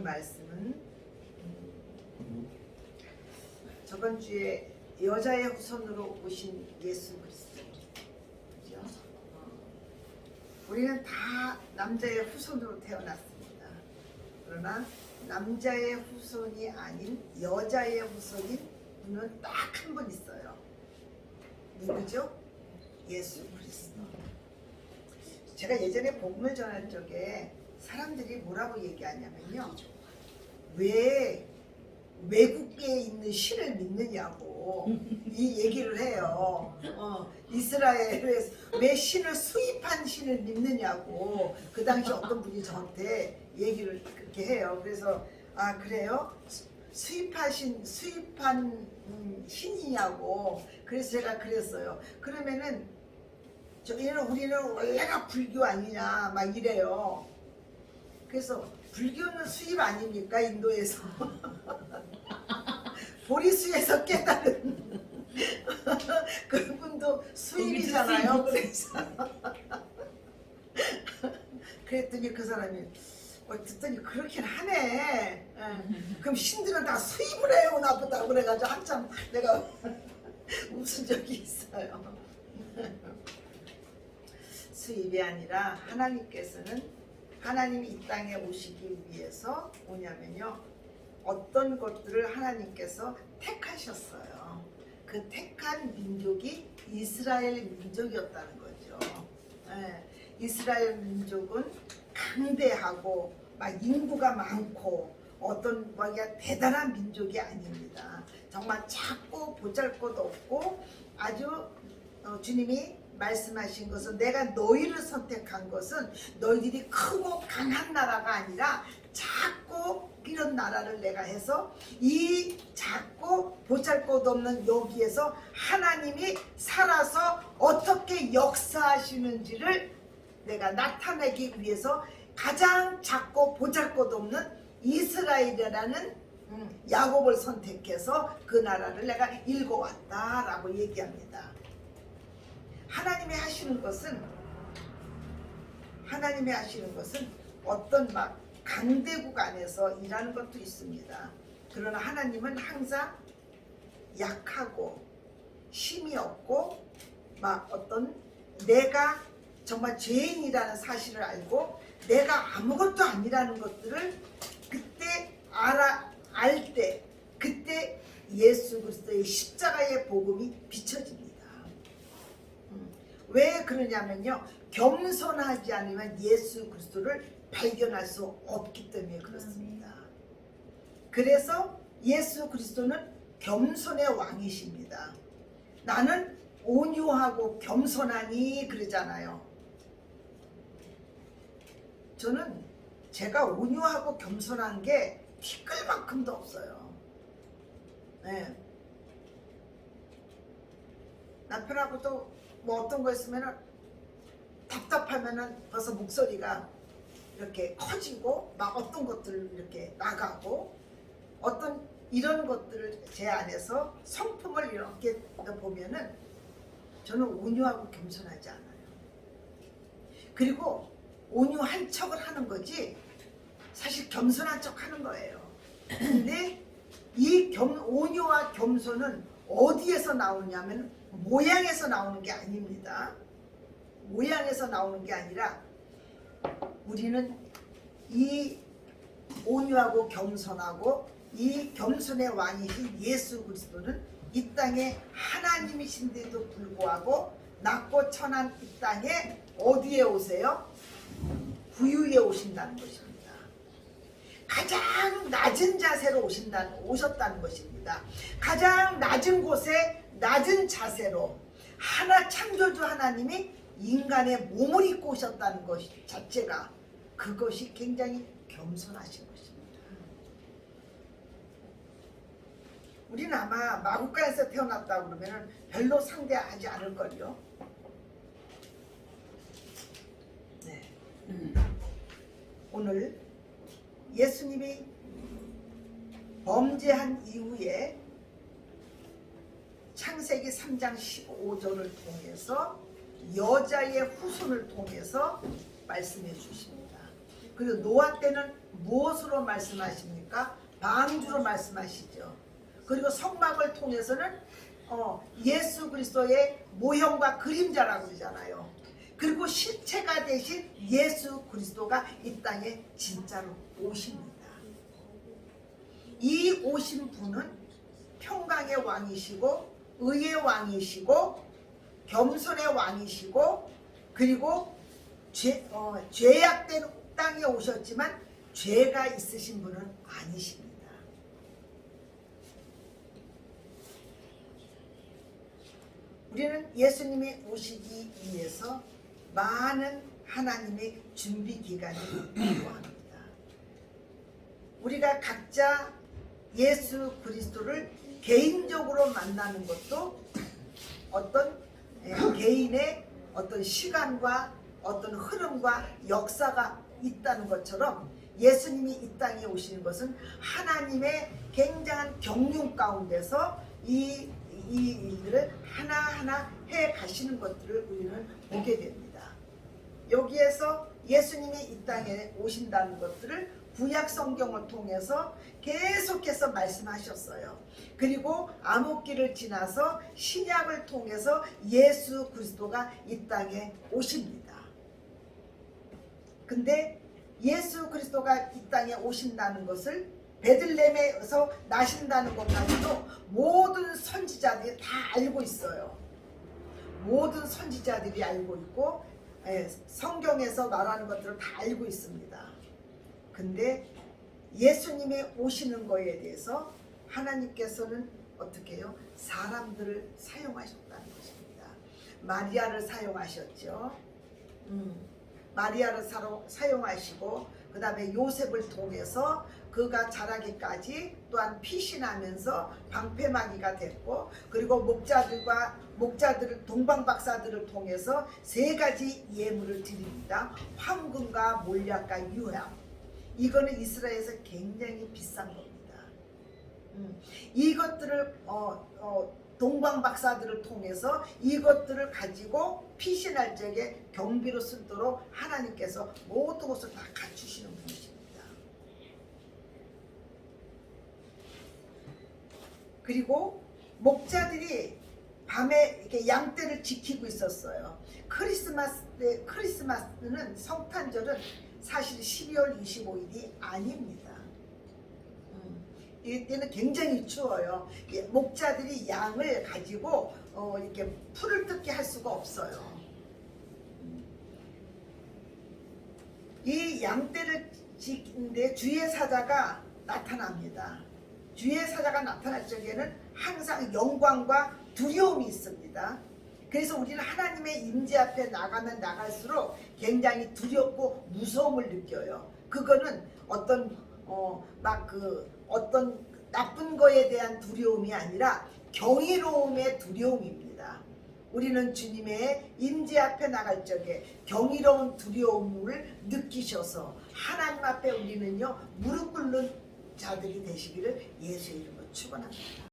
말씀은 저번 주에 여자의 후손으로 오신 예수 그리스도. 그죠? 우리는 다 남자의 후손으로 태어났습니다. 그러나 남자의 후손이 아닌 여자의 후손인 분은 딱 한 분 있어요. 누구죠? 예수 그리스도. 제가 예전에 복음을 전할 적에 사람들이 뭐라고 얘기하냐면요, 왜 외국에 있는 신을 믿느냐고 이 얘기를 해요. 이스라엘에서 왜 신을 수입한 신을 믿느냐고 그 당시 어떤 분이 저한테 얘기를 그렇게 해요. 그래서 아 그래요? 수입한 신이냐고. 그래서 제가 그랬어요. 그러면은 우리는 원래가 불교 아니냐 막 이래요. 그래서 불교는 수입 아닙니까? 인도에서 보리수에서 깨달은 그분도 수입이잖아요. 그래서 그랬더니 그 사람이 듣더니 그렇긴 하네. 그럼 신들은 다 수입을 해오나 보다 그래가지고 한참 내가 웃은 적이 있어요. 수입이 아니라 하나님께서는 하나님이 이 땅에 오시기 위해서 뭐냐면요, 어떤 것들을 하나님께서 택하셨어요. 그 택한 민족이 이스라엘 민족이었다는 거죠. 이스라엘 민족은 강대하고 막 인구가 많고 어떤 대단한 민족이 아닙니다. 정말 작고 보잘것없고 아주 주님이 말씀하신 것은 내가 너희를 선택한 것은 너희들이 크고 강한 나라가 아니라 작고 이런 나라를 내가 해서 이 작고 보잘것없는 여기에서 하나님이 살아서 어떻게 역사하시는지를 내가 나타내기 위해서 가장 작고 보잘것없는 이스라엘이라는 야곱을 선택해서 그 나라를 내가 읽어왔다라고 얘기합니다. 하나님이 하시는 것은 어떤 막 강대국 안에서 일하는 것도 있습니다. 그러나 하나님은 항상 약하고 힘이 없고 막 어떤 내가 정말 죄인이라는 사실을 알고 내가 아무것도 아니라는 것들을 그때 알 때 그때 예수 그리스도의 십자가의 복음이 비춰집니다. 왜 그러냐면요, 겸손하지 않으면 예수 그리스도를 발견할 수 없기 때문에 그렇습니다. 그래서 예수 그리스도는 겸손의 왕이십니다. 나는 온유하고 겸손하니 그러잖아요. 저는 제가 온유하고 겸손한 게 티끌만큼도 없어요. 네. 남편하고도 뭐 어떤 거 있으면은 답답하면은 벌써 목소리가 이렇게 커지고 막 어떤 것들을 이렇게 나가고 어떤 이런 것들을 제 안에서 성품을 이렇게 보면은 저는 온유하고 겸손하지 않아요. 그리고 온유한 척을 하는 거지 사실 겸손한 척 하는 거예요. 근데 이 온유와 겸손은 어디에서 나오냐면 모양에서 나오는 게 아닙니다. 모양에서 나오는 게 아니라 우리는 이 온유하고 겸손하고 이 겸손의 왕이신 예수 그리스도는 이 땅에 하나님이신데도 불구하고 낮고 천한 이 땅에 어디에 오세요? 구유에 오신다는 것입니다. 가장 낮은 자세로 오셨다는 것입니다. 가장 낮은 곳에 낮은 자세로 창조주 하나님이 인간의 몸을 입고 오셨다는 것 자체가 그것이 굉장히 겸손하신 것입니다. 우리는 아마 마구간에서 태어났다고 그러면 별로 상대하지 않을걸요. 네. 오늘 예수님이 범죄한 이후에 창세기 3장 15절을 통해서 여자의 후손을 통해서 말씀해 주십니다. 그리고 노아 때는 무엇으로 말씀하십니까? 방주로 말씀하시죠. 그리고 성막을 통해서는 예수 그리스도의 모형과 그림자라고 그러잖아요. 그리고 실체가 되신 예수 그리스도가 이 땅에 진짜로 오십니다. 이 오신 분은 평강의 왕이시고 의의 왕이시고 겸손의 왕이시고 그리고 죄악된 땅에 오셨지만 죄가 있으신 분은 아니십니다. 우리는 예수님이 오시기 위해서 많은 하나님의 준비 기간이 필요합니다. 우리가 각자 예수 그리스도를 개인적으로 만나는 것도 어떤 개인의 어떤 시간과 어떤 흐름과 역사가 있다는 것처럼 예수님이 이 땅에 오시는 것은 하나님의 굉장한 경륜 가운데서 이 일들을 하나하나 해 가시는 것들을 우리는 보게 됩니다. 여기에서 예수님이 이 땅에 오신다는 것들을 구약 성경을 통해서 계속해서 말씀하셨어요. 그리고 암흑기를 지나서 신약을 통해서 예수 그리스도가 이 땅에 오십니다. 근데 예수 그리스도가 이 땅에 오신다는 것을 베들레헴에서 나신다는 것까지도 모든 선지자들이 다 알고 있어요. 모든 선지자들이 알고 있고 성경에서 말하는 것들을 다 알고 있습니다. 근데 예수님이 오시는 거에 대해서 하나님께서는 어떻게 해요? 사람들을 사용하셨다는 것입니다. 마리아를 사용하셨죠. 마리아를 사용하시고 그 다음에 요셉을 통해서 그가 자라기까지 또한 피신하면서 방패막이가 됐고 그리고 목자들을 동방박사들을 통해서 세 가지 예물을 드립니다. 황금과 몰약과 유향. 이거는 이스라엘에서 굉장히 비싼 겁니다. 이것들을 동방박사들을 통해서 이것들을 가지고 피신할 적에 경비로 쓰도록 하나님께서 모든 것을 다 갖추시는 분이십니다. 그리고 목자들이 밤에 이렇게 양떼를 지키고 있었어요. 크리스마스는 성탄절은 사실 12월 25일이 아닙니다. 이때는 굉장히 추워요. 목자들이 양을 가지고 이렇게 풀을 뜯게 할 수가 없어요. 이 양떼를 지키는데 주의 사자가 나타납니다. 주의 사자가 나타날 적에는 항상 영광과 두려움이 있습니다. 그래서 우리는 하나님의 임재 앞에 나가면 나갈수록 굉장히 두렵고 무서움을 느껴요. 그거는 어떤 나쁜 거에 대한 두려움이 아니라 경이로움의 두려움입니다. 우리는 주님의 임재 앞에 나갈 적에 경이로운 두려움을 느끼셔서 하나님 앞에 우리는요 무릎 꿇는 자들이 되시기를 예수의 이름으로 축원합니다.